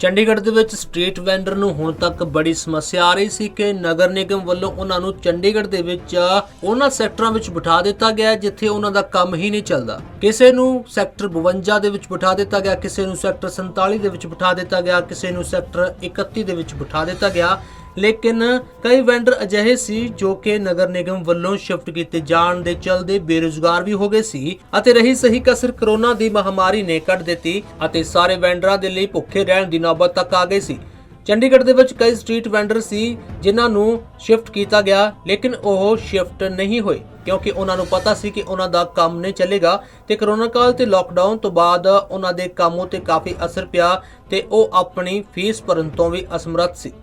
ਚੰਡੀਗੜ੍ਹ ਦੇ ਵਿੱਚ street vendor ਨੂੰ ਹੁਣ ਤੱਕ ਬੜੀ ਸਮੱਸਿਆ ਆ ਰਹੀ ਸੀ ਕਿ ਨਗਰ ਨਿਗਮ ਵੱਲੋਂ ਉਹਨਾਂ ਨੂੰ ਚੰਡੀਗੜ੍ਹ ਦੇ ਵਿੱਚ ਉਹਨਾਂ ਸੈਕਟਰਾਂ ਵਿੱਚ ਬਿਠਾ ਦਿੱਤਾ ਗਿਆ ਜਿੱਥੇ ਉਹਨਾਂ ਦਾ ਕੰਮ ਹੀ ਨਹੀਂ ਚੱਲਦਾ। ਕਿਸੇ ਨੂੰ ਸੈਕਟਰ 52 ਦੇ ਵਿੱਚ ਬਿਠਾ ਦਿੱਤਾ ਗਿਆ, ਕਿਸੇ ਨੂੰ ਸੈਕਟਰ 47 ਦੇ ਵਿੱਚ ਬਿਠਾ ਦਿੱਤਾ ਗਿਆ, ਕਿਸੇ ਨੂੰ ਸੈਕਟਰ 31 ਦੇ ਵਿੱਚ ਬਿਠਾ ਦਿੱਤਾ ਗਿਆ। लेकिन कई वेंडर अजिहे सी जो कि नगर निगम ਵੱਲੋਂ शिफ्ट किए जाण ਦੇ चलते बेरोजगार भी हो गए सी ਅਤੇ रही सही कसर कोरोना ਦੀ महामारी ने ਕੱਢ ਦਿੱਤੀ ਅਤੇ ਸਾਰੇ ਵੈਂਡਰਾਂ ਦੇ ਲਈ ਭੁੱਖੇ ਰਹਿਣ ਦੀ ਨੌਬਤ ਤੱਕ ਆ ਗਈ ਸੀ। ਚੰਡੀਗੜ੍ਹ ਦੇ ਵਿੱਚ ਕਈ ਸਟਰੀਟ ਵੈਂਡਰ ਸੀ ਜਿਨ੍ਹਾਂ ਨੂੰ ਸ਼ਿਫਟ ਕੀਤਾ ਗਿਆ ਲੇਕਿਨ ਉਹ ਸ਼ਿਫਟ ਨਹੀਂ ਹੋਏ ਕਿਉਂਕਿ ਉਹਨਾਂ ਨੂੰ ਪਤਾ ਸੀ ਕਿ ਉਹਨਾਂ ਦਾ ਕੰਮ ਨਹੀਂ ਚੱਲੇਗਾ ਤੇ ਕੋਰੋਨਾ ਕਾਲ ਤੇ ਲਾਕਡਾਊਨ ਤੋਂ ਬਾਅਦ ਉਹਨਾਂ ਦੇ ਕੰਮ ਉਤੇ ਕਾਫੀ ਅਸਰ ਪਿਆ ਤੇ ਉਹ ਆਪਣੀ ਫੀਸ ਭਰਨ ਤੋਂ ਵੀ ਅਸਮਰੱਥ ਸੀ।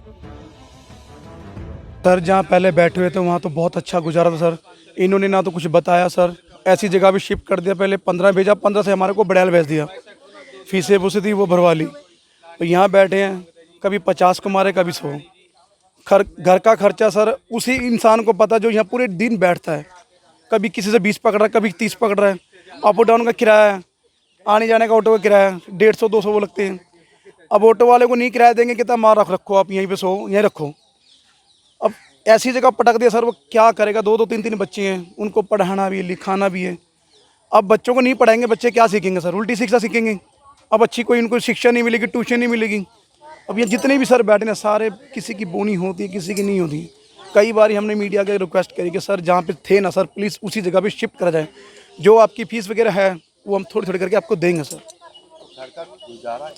सर जहाँ पहले बैठे हुए थे वहाँ तो बहुत अच्छा गुजारा था सर। इन्होंने ना तो कुछ बताया सर, ऐसी जगह भी शिफ्ट कर दिया। पहले 15 भेजा, 15 से हमारे को बड़ैल भेज दिया, फीसें वूसें थी वो भरवा ली। तो यहाँ बैठे हैं, कभी 50 को मारे कभी 100। घर का खर्चा सर उसी इंसान को पता जो यहाँ पूरे दिन बैठता है। कभी किसी से 20 पकड़ रहा है, कभी 30 पकड़ रहा है। अप डाउन का किराया है, आने जाने का ऑटो का किराया 150-200 वो लगते हैं। अब ऑटो वाले को नहीं किराया देंगे कि मार रखो आप यहीं पर सो, यहीं रखो। अब ऐसी जगह पटक दिया सर, वो क्या करेगा? 2-2 3-3 बच्चे हैं, उनको पढ़ाना भी है, लिखाना भी है। अब बच्चों को नहीं पढ़ाएंगे, बच्चे क्या सीखेंगे सर? उल्टी शिक्षा सीखेंगे। अब अच्छी कोई उनको शिक्षा नहीं मिलेगी, ट्यूशन नहीं मिलेगी। अब ये जितने भी सर बैठे ना सारे किसी की बोनी होती है, किसी की नहीं होती। कई बार हमने मीडिया के रिक्वेस्ट करी कि सर जहाँ पे थे ना सर प्लीज़ उसी जगह पे शिफ्ट करा जाए। जो आपकी फ़ीस वगैरह है वो हम थोड़ी थोड़ी करके आपको देंगे सर।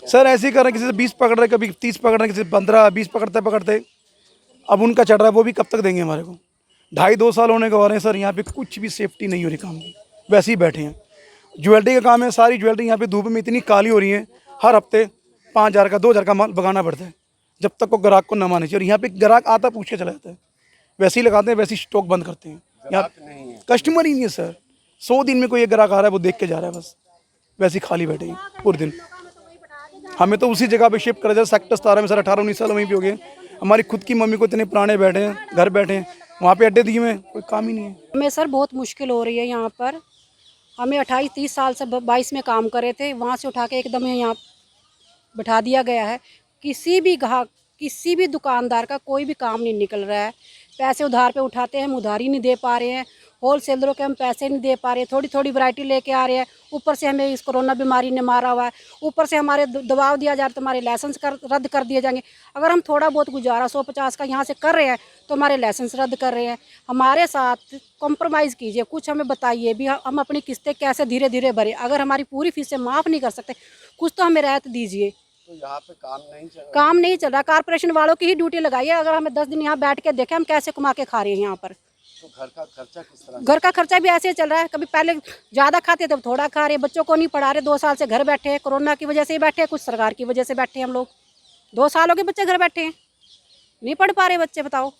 सर ऐसे ही कर रहे हैं, किसी से 20 पकड़ रहे, कभी 30 पकड़ रहे, किसी से 15-20 पकड़ते। अब उनका चढ़ रहा है, वो भी कब तक देंगे हमारे को? 2.5-2 साल होने को हो रहे हैं सर। यहाँ पे कुछ भी सेफ्टी नहीं हो रही काम की, वैसे ही बैठे हैं। ज्वेलरी का काम है, सारी ज्वेलरी यहाँ पे धूप में इतनी काली हो रही है, हर हफ्ते 5,000 का 2,000 का माल भगाना पड़ता है जब तक वो ग्राहक को न माने चाहिए। और यहाँ पे ग्राहक आता पूछ के चला जाता है, वैसे ही लगाते हैं, वैसे ही स्टॉक बंद करते हैं। यहाँ कस्टमर ही नहीं है सर। 100 दिन में कोई एक ग्राहक आ रहा है, वो देख के जा रहा है, बस वैसे ही खाली बैठे हैं पूरे दिन। हमें तो उसी जगह पे शिफ्ट करा जाए। सेक्टर 17 में सर 18-19 साल वहीं पे हो गए। हमारी खुद की मम्मी को इतने पुराने बैठे हैं, घर बैठे हैं, वहाँ पे अड्डे दिए हुए हैं, कोई काम ही नहीं है। हमें सर बहुत मुश्किल हो रही है यहाँ पर। हमें 28-30 साल से 22 में काम करे थे, वहाँ से उठा के एकदम यहाँ बैठा दिया गया है। किसी भी ग्राहक, किसी भी दुकानदार का कोई भी काम नहीं निकल रहा है। पैसे उधार पे उठाते हैं, हम उधार ही नहीं दे पा रहे हैं। होलसेलरों के हम पैसे नहीं दे पा रहे, थोड़ी थोड़ी वैरायटी लेके आ रहे हैं। ऊपर से हमें इस कोरोना बीमारी ने मारा हुआ है, ऊपर से हमारे दबाव दिया जा रहा है, तो हमारे लाइसेंस रद्द कर दिए जाएंगे। अगर हम थोड़ा बहुत गुजारा 150 का यहाँ से कर रहे हैं तो हमारे लाइसेंस रद्द कर रहे हैं। हमारे साथ कॉम्प्रोमाइज़ कीजिए, कुछ हमें बताइए भी हम अपनी किस्तें कैसे धीरे धीरे भरें। अगर हमारी पूरी फीसें माफ़ नहीं कर सकते, कुछ तो हमें राहत दीजिए। तो यहाँ पे काम नहीं चल रहा। कारपोरेशन वालों की ही ड्यूटी लगाइए। अगर हमें 10 दिन यहाँ बैठ के देखें हम कैसे कमा के खा रहे हैं यहाँ पर। तो घर का खर्चा किस तरह? घर का खर्चा भी ऐसे ही चल रहा है, कभी पहले ज़्यादा खाते थे, अब थोड़ा खा रहे हैं। बच्चों को नहीं पढ़ा रहे, 2 साल से घर बैठे हैं। कोरोना की वजह से ही बैठे हैं, कुछ सरकार की वजह से बैठे हैं। हम लोग 2 सालों के बच्चे घर बैठे हैं, नहीं पढ़ पा रहे बच्चे। बताओ,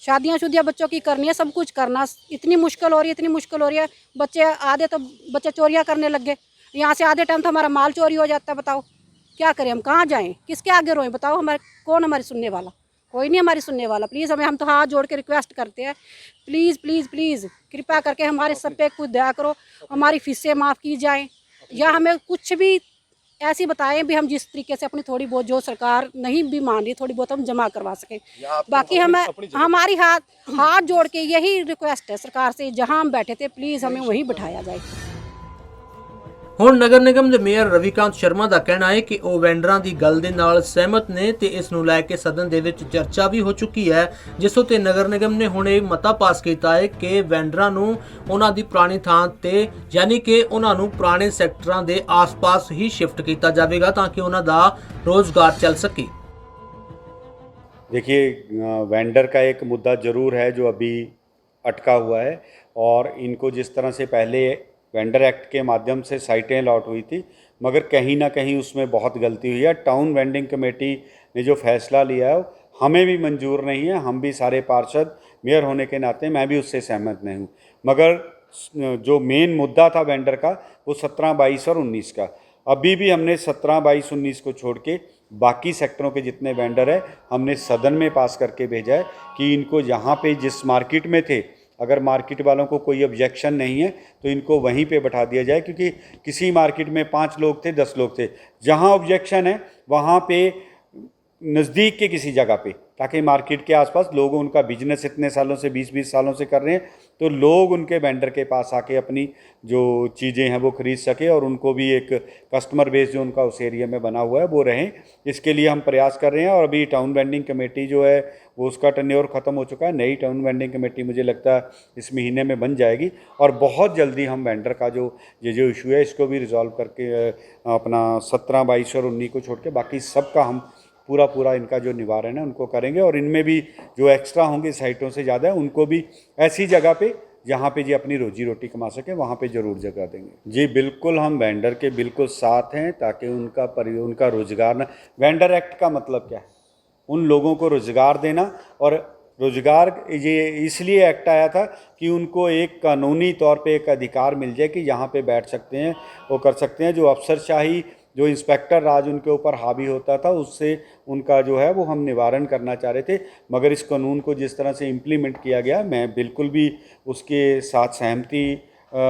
शादियाँ शुदियाँ बच्चों की करनी है, सब कुछ करना इतनी मुश्किल हो रही है, इतनी मुश्किल हो रही है। बच्चे आधे तो बच्चे चोरियाँ करने लग गए यहाँ से, आधे टाइम तो हमारा माल चोरी हो जाता है। बताओ क्या करें, हम कहाँ जाएँ, किसके आगे रोएं? बताओ, हमारे कौन हमारी सुनने वाला? कोई नहीं हमारी सुनने वाला। प्लीज़ हम तो हाथ जोड़ के रिक्वेस्ट करते हैं, प्लीज़ प्लीज़ प्लीज़ कृपया करके हमारे सब पे कुछ दया करो, हमारी फीसें माफ़ की जाएं, या हमें कुछ भी ऐसी बताएं भी हम जिस तरीके से अपनी थोड़ी बहुत जो सरकार नहीं भी मान रही थोड़ी बहुत हम जमा करवा सकें। बाकी हमें हमारी हाथ जोड़ के यही रिक्वेस्ट है सरकार से, जहाँ हम बैठे थे प्लीज़ हमें वहीं बिठाया जाए। ਹੁਣ ਨਗਰ ਨਿਗਮ ਦੇ ਮੇਅਰ ਰਵੀਕਾਂਤ ਸ਼ਰਮਾ ਦਾ ਕਹਿਣਾ ਹੈ ਕਿ ਉਹ ਵੈਂਡਰਾਂ ਦੀ ਗੱਲ ਦੇ ਨਾਲ ਸਹਿਮਤ ਨੇ ਤੇ ਇਸ ਨੂੰ ਲੈ ਕੇ ਸਦਨ ਦੇ ਵਿੱਚ ਚਰਚਾ ਵੀ ਹੋ ਚੁੱਕੀ ਹੈ, ਜਿਸ ਉੱਤੇ ਨਗਰ ਨਿਗਮ ਨੇ ਹੁਣ ਇਹ ਮਤਾ ਪਾਸ ਕੀਤਾ ਹੈ ਕਿ ਵੈਂਡਰਾਂ ਨੂੰ ਉਹਨਾਂ ਦੀ ਪੁਰਾਣੀ ਥਾਂ ਤੇ ਯਾਨੀ ਕਿ ਉਹਨਾਂ ਨੂੰ ਪੁਰਾਣੇ ਸੈਕਟਰਾਂ ਦੇ ਆਸ-ਪਾਸ ਹੀ ਸ਼ਿਫਟ ਕੀਤਾ ਜਾਵੇਗਾ ਤਾਂ ਕਿ ਉਹਨਾਂ ਦਾ ਰੋਜ਼ਗਾਰ ਚੱਲ ਸਕੇ। देखिए, वेंडर का एक मुद्दा ज़रूर है जो अभी अटका हुआ है, और इनको जिस तरह से पहले वेंडर एक्ट के माध्यम से साइटें अलॉट हुई थी, मगर कहीं ना कहीं उसमें बहुत गलती हुई है। टाउन वेंडिंग कमेटी ने जो फैसला लिया है हमें भी मंजूर नहीं है। हम भी सारे पार्षद मेयर होने के नाते मैं भी उससे सहमत नहीं हूँ। मगर जो मेन मुद्दा था वेंडर का वो 17, 22 और 19 का, अभी भी हमने 17, 22, 19 को छोड़ के बाकी सेक्टरों के जितने वेंडर हैं हमने सदन में पास करके भेजा है कि इनको यहाँ पे जिस मार्केट में थे अगर मार्केट वालों को कोई ऑब्जेक्शन नहीं है तो इनको वहीं पे बैठा दिया जाए, क्योंकि किसी मार्केट में 5 लोग थे, 10 लोग थे, जहाँ ऑब्जेक्शन है वहाँ पे नज़दीक के किसी जगह पे, ताकि मार्केट के आसपास लोग उनका बिजनेस इतने सालों से 20-20 सालों से कर रहे हैं, तो लोग उनके वेंडर के पास आके अपनी जो चीज़ें हैं वो ख़रीद सके और उनको भी एक कस्टमर बेस जो उनका उस एरिया में बना हुआ है वो रहें। इसके लिए हम प्रयास कर रहे हैं। और अभी टाउन वेंडिंग कमेटी जो है वो उसका टेन्योर ख़त्म हो चुका है। नई टाउन वेंडिंग कमेटी मुझे लगता है इस महीने में बन जाएगी और बहुत जल्दी हम वेंडर का जो ये इशू है इसको भी रिजॉल्व करके अपना 17, 22 और 19 को छोड़ के बाकी सबका हम पूरा इनका जो निवारण है उनको करेंगे। और इनमें भी जो एक्स्ट्रा होंगे साइटों से ज़्यादा उनको भी ऐसी जगह पे जहाँ पे जी अपनी रोजी रोटी कमा सके वहाँ पे ज़रूर जगह देंगे। जी बिल्कुल, हम वेंडर के बिल्कुल साथ हैं ताकि उनका रोज़गार ना, वेंडर एक्ट का मतलब क्या है, उन लोगों को रोज़गार देना। और रोज़गार ये इसलिए एक्ट आया था कि उनको एक कानूनी तौर पे एक अधिकार मिल जाए कि यहाँ पे बैठ सकते हैं, वो कर सकते हैं। जो अफसरशाही, जो इंस्पेक्टर राज उनके ऊपर हावी होता था, उससे उनका जो है वो हम निवारण करना चाह रहे थे। मगर इस कानून को जिस तरह से इम्प्लीमेंट किया गया, मैं बिल्कुल भी उसके साथ सहमति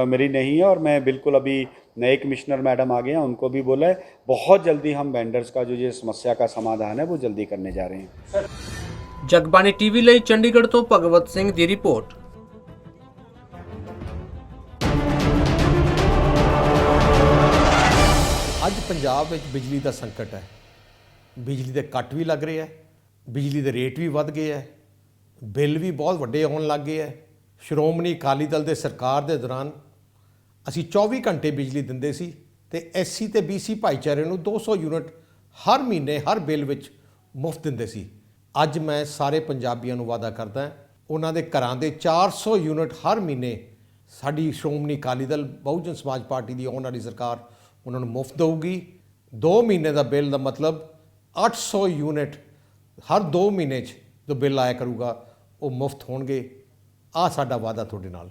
मेरी नहीं है। और मैं बिल्कुल अभी नए कमिश्नर मैडम आ गए हैं, उनको भी बोला है बहुत जल्दी हम वेंडर्स का जो ये समस्या का समाधान है वो जल्दी करने जा रहे हैं। ਜਗਬਾਣੀ ਟੀਵੀ ਲਈ ਚੰਡੀਗੜ੍ਹ ਤੋਂ ਭਗਵਤ ਸਿੰਘ ਦੀ ਰਿਪੋर्ट। ਅੱਜ ਪੰਜਾਬ ਵਿੱਚ ਬਿਜਲੀ ਦਾ ਸੰਕਟ ਹੈ। ਬਿਜਲੀ ਦੇ ਕੱਟ ਵੀ ਲੱਗ ਰਹੇ ਹੈ, ਬਿਜਲੀ ਦੇ ਰੇਟ ਵੀ ਵੱਧ ਗਏ ਹੈ, ਬਿੱਲ ਵੀ ਬਹੁਤ ਵੱਡੇ ਆਉਣ ਲੱਗ ਗਏ ਹੈ। ਸ਼੍ਰੋਮਣੀ ਅਕਾਲੀ ਦਲ ਦੇ ਸਰਕਾਰ ਦੇ ਦੌਰਾਨ ਅਸੀਂ 24 ਘੰਟੇ ਬਿਜਲੀ ਦਿੰਦੇ ਸੀ ਤੇ ਐਸਸੀ ਤੇ ਬੀਸੀ ਭਾਈਚਾਰੇ ਨੂੰ 200 ਯੂਨਿਟ ਹਰ ਮਹੀਨੇ ਹਰ ਬਿੱਲ ਵਿੱਚ ਮੁਫਤ ਦਿੰਦੇ ਸੀ। ਅੱਜ ਮੈਂ ਸਾਰੇ ਪੰਜਾਬੀਆਂ ਨੂੰ ਵਾਅਦਾ ਕਰਦਾ ਉਹਨਾਂ ਦੇ ਘਰਾਂ ਦੇ 400 ਯੂਨਿਟ ਹਰ ਮਹੀਨੇ ਸਾਡੀ ਸ਼੍ਰੋਮਣੀ ਅਕਾਲੀ ਦਲ ਬਹੁਜਨ ਸਮਾਜ ਪਾਰਟੀ ਦੀ ਆਉਣ ਵਾਲੀ ਸਰਕਾਰ ਉਹਨਾਂ ਨੂੰ ਮੁਫਤ ਦੇਊਗੀ। 2 ਮਹੀਨੇ ਦਾ ਬਿੱਲ ਦਾ ਮਤਲਬ 800 ਯੂਨਿਟ ਹਰ 2 ਮਹੀਨੇ 'ਚ ਜੋ ਬਿੱਲ ਆਇਆ ਕਰੂਗਾ ਉਹ ਮੁਫਤ ਹੋਣਗੇ। ਆਹ ਸਾਡਾ ਵਾਅਦਾ ਤੁਹਾਡੇ ਨਾਲ।